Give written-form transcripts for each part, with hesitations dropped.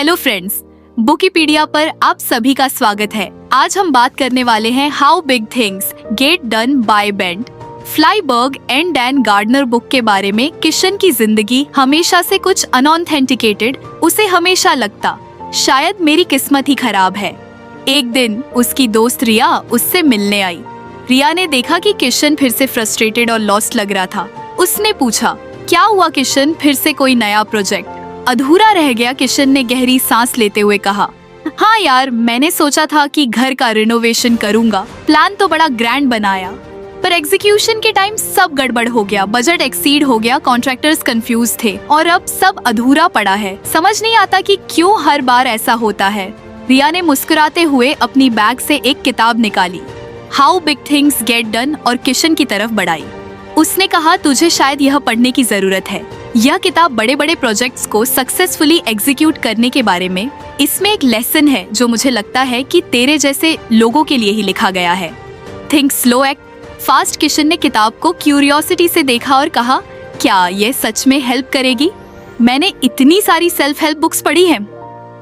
Hello friends, बुकीपीडिया पर आप सभी का स्वागत है। आज हम बात करने वाले हैं how big things get done by Bent, Flyvbjerg and Dan Gardner book के बारे में। किशन की जिंदगी हमेशा से कुछ अनऑथेंटिकेटेड, उसे हमेशा लगता शायद मेरी किस्मत ही खराब है। एक दिन उसकी दोस्त रिया उससे मिलने आई। रिया ने देखा कि किशन फिर से फ्रस्ट्रेटेड और लॉस्ट लग रहा था। उसने पूछा, क्या हुआ किशन, फिर से कोई नया प्रोजेक्ट अधूरा रह गया? किशन ने गहरी सांस लेते हुए कहा, हाँ यार, मैंने सोचा था कि घर का रिनोवेशन करूंगा। प्लान तो बड़ा ग्रैंड बनाया, पर एग्जीक्यूशन के टाइम सब गड़बड़ हो गया। बजट एक्सीड हो गया, कॉन्ट्रैक्टर्स कंफ्यूज थे और अब सब अधूरा पड़ा है। समझ नहीं आता कि क्यों हर बार ऐसा होता है। रिया ने मुस्कुराते हुए अपनी बैग से एक किताब निकाली, how big things get done, और किशन की तरफ बढ़ाई। उसने कहा, तुझे शायद यह पढ़ने की जरूरत है। यह किताब बड़े बड़े प्रोजेक्ट्स को सक्सेसफुली एग्जीक्यूट करने के बारे में। इसमें एक लेसन है जो मुझे लगता है कि तेरे जैसे लोगों के लिए ही लिखा गया है। Think slow act fast. Kishan ने किताब को क्यूरियोसिटी से देखा और कहा, क्या यह सच में हेल्प करेगी? मैंने इतनी सारी सेल्फ हेल्प बुक्स पढ़ी हैं,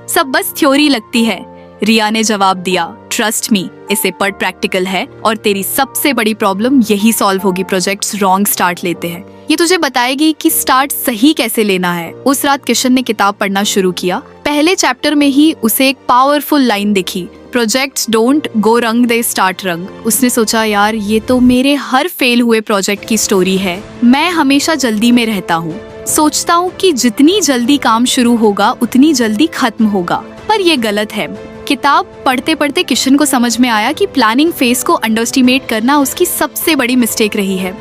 सब बस थ्योरी लगती है। रिया ने जवाब दिया, ट्रस्ट मी, इसे पढ़, प्रैक्टिकल है और तेरी सबसे बड़ी प्रॉब्लम यही सॉल्व होगी। प्रोजेक्ट्स रॉन्ग स्टार्ट लेते हैं, ये तुझे बताएगी कि स्टार्ट सही कैसे लेना है। उस रात किशन ने किताब पढ़ना शुरू किया। पहले चैप्टर में ही उसे एक पावरफुल लाइन दिखी, प्रोजेक्ट्स डोंट गो रंग, दे स्टार्ट रंग। उसने सोचा, यार ये तो मेरे हर फेल हुए प्रोजेक्ट की स्टोरी है। मैं हमेशा जल्दी में रहता हूँ, सोचता हूँ कि जितनी जल्दी काम शुरू होगा उतनी जल्दी खत्म होगा, पर ये गलत है। किताब पढ़ते पढ़ते किशन को समझ में आया कि प्लानिंग फेज को अंडरएस्टिमेट करना उसकी सबसे बड़ी मिस्टेक रही है।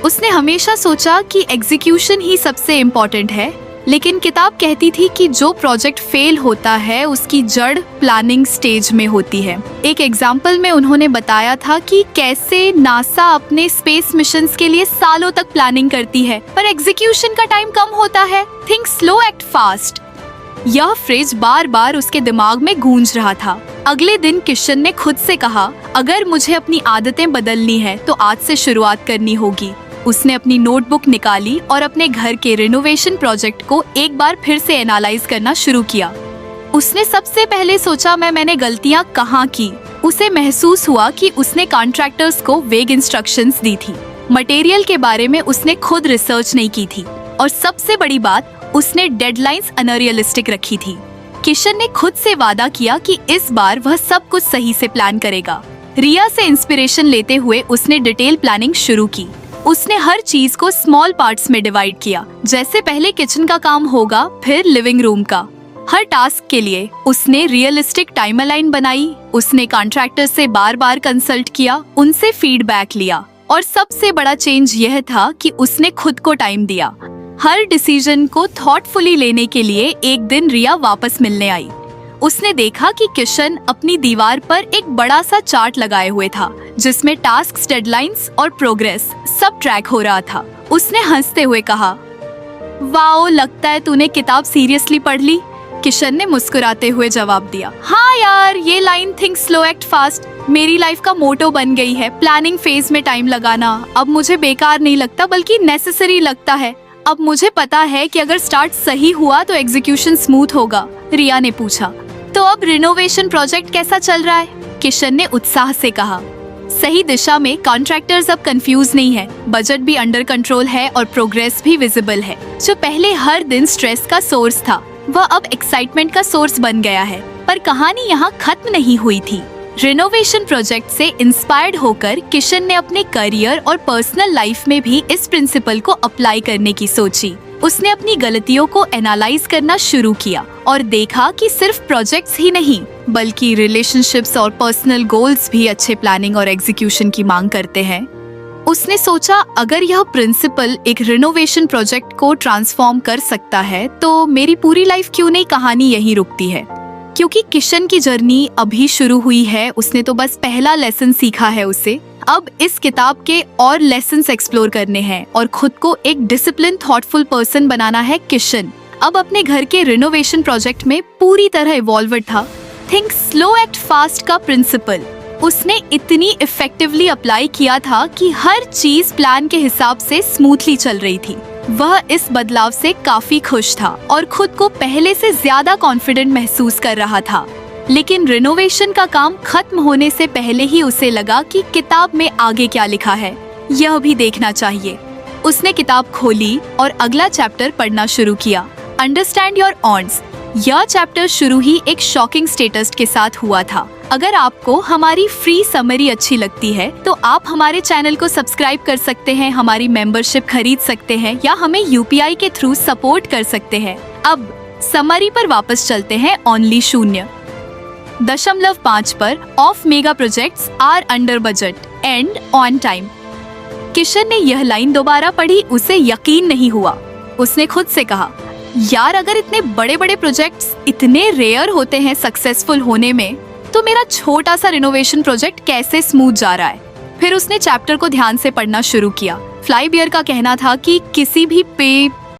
उसने हमेशा सोचा कि एग्जीक्यूशन ही सबसे इम्पोर्टेंट है, लेकिन किताब कहती थी कि जो प्रोजेक्ट फेल होता है उसकी जड़ प्लानिंग स्टेज में होती है। एक एग्जाम्पल में उन्होंने बताया था कि कैसे नासा अपने स्पेस मिशंस के लिए सालों तक प्लानिंग करती है, पर एग्जीक्यूशन का टाइम कम होता है। थिंक स्लो एक्ट फास्ट, यह फ्रेज बार बार उसके दिमाग में गूंज रहा था। अगले दिन किशन ने खुद से कहा, अगर मुझे अपनी आदतें बदलनी है तो आज से शुरुआत करनी होगी। उसने अपनी नोटबुक निकाली और अपने घर के रिनोवेशन प्रोजेक्ट को एक बार फिर से एनालाइज करना शुरू किया। उसने सबसे पहले सोचा, मैंने गलतियां कहाँ की। उसे महसूस हुआ कि उसने कॉन्ट्रैक्टर्स को वेग इंस्ट्रक्शंस दी थी, मटेरियल के बारे में उसने खुद रिसर्च नहीं की थी, और सबसे बड़ी बात, उसने डेडलाइंस अनरियलिस्टिक रखी थी। किशन ने खुद से वादा किया कि इस बार वह सब कुछ सही से प्लान करेगा। रिया से इंस्पिरेशन लेते हुए उसने डिटेल प्लानिंग शुरू की। उसने हर चीज को स्मॉल पार्ट्स में डिवाइड किया, जैसे पहले किचन का काम होगा, फिर लिविंग रूम का। हर टास्क के लिए उसने रियलिस्टिक टाइमलाइन बनाई। उसने कॉन्ट्रैक्टर से बार बार कंसल्ट किया, उनसे फीडबैक लिया, और सबसे बड़ा चेंज यह था कि उसने खुद को टाइम दिया। हर डिसीजन को थॉटफुली लेने के लिए एक दिन रिया वापस मिलने आई। उसने देखा कि किशन अपनी दीवार पर एक बड़ा सा चार्ट लगाए हुए था, जिसमें टास्क्स, डेडलाइंस और प्रोग्रेस सब ट्रैक हो रहा था। उसने हंसते हुए कहा, वाओ, लगता है तूने किताब सीरियसली पढ़ ली। किशन ने मुस्कुराते हुए जवाब दिया, हाँ यार, ये line think slow act fast मेरी लाइफ का मोटो बन गई है। प्लानिंग फेज में टाइम लगाना अब मुझे बेकार नहीं लगता, बल्कि नेसेसरी लगता है। अब मुझे पता है कि अगर स्टार्ट सही हुआ तो एग्जीक्यूशन स्मूथ होगा। रिया ने पूछा, तो अब रिनोवेशन प्रोजेक्ट कैसा चल रहा है? किशन ने उत्साह से कहा, सही दिशा में। कॉन्ट्रैक्टर्स अब कंफ्यूज नहीं है, बजट भी अंडर कंट्रोल है और प्रोग्रेस भी विजिबल है। जो पहले हर दिन स्ट्रेस का सोर्स था, वह अब एक्साइटमेंट का सोर्स बन गया है। पर कहानी यहाँ खत्म नहीं हुई थी। रिनोवेशन प्रोजेक्ट से इंस्पायर्ड होकर किशन ने अपने करियर और पर्सनल लाइफ में भी इस प्रिंसिपल को अप्लाई करने की सोची। उसने अपनी गलतियों को एनालाइज करना शुरू किया और देखा कि सिर्फ प्रोजेक्ट्स ही नहीं, बल्कि रिलेशनशिप्स और पर्सनल गोल्स भी अच्छे प्लानिंग और एग्जीक्यूशन की मांग करते हैं। उसने सोचा, अगर यह प्रिंसिपल एक रिनोवेशन प्रोजेक्ट को ट्रांसफॉर्म कर सकता है तो मेरी पूरी लाइफ क्यों नहीं कहानी यहीं रुकती है। क्योंकि किशन की जर्नी अभी शुरू हुई है, उसने तो बस पहला लेसन सीखा है। उसे अब इस किताब के और लेसन्स एक्सप्लोर करने हैं और खुद को एक डिसिप्लिन, थॉटफुल पर्सन बनाना है। किशन अब अपने घर के रिनोवेशन प्रोजेक्ट में पूरी तरह इवॉल्व था। थिंक स्लो एक्ट फास्ट का प्रिंसिपल उसने इतनी इफेक्टिवली अप्लाई किया था कि हर चीज प्लान के हिसाब से स्मूथली चल रही थी। वह इस बदलाव से काफी खुश था और खुद को पहले से ज्यादा कॉन्फिडेंट महसूस कर रहा था। लेकिन रिनोवेशन का काम खत्म होने से पहले ही उसे लगा कि किताब में आगे क्या लिखा है यह भी देखना चाहिए। उसने किताब खोली और अगला चैप्टर पढ़ना शुरू किया, अंडरस्टैंड योर ऑन्स। यह चैप्टर शुरू ही एक शॉकिंग स्टेटस के साथ हुआ था। अगर आपको हमारी फ्री समरी अच्छी लगती है तो आप हमारे चैनल को सब्सक्राइब कर सकते हैं, हमारी मेंबरशिप खरीद सकते हैं या हमें यूपीआई के थ्रू सपोर्ट कर सकते हैं। अब समरी पर वापस चलते हैं। Only 0.5 per of mega projects are under budget and on time. Kishan ने यह लाइन दोबारा पढ़ी, उसे यकीन नहीं हुआ। उसने खुद से कहा, यार अगर इतने बड़े बड़े प्रोजेक्ट्स इतने रेयर होते हैं सक्सेसफुल होने में, तो मेरा छोटा सा रिनोवेशन प्रोजेक्ट कैसे स्मूथ जा रहा है। फिर उसने चैप्टर को ध्यान से पढ़ना शुरू किया। फ्लाई बियर का कहना था कि किसी भी पे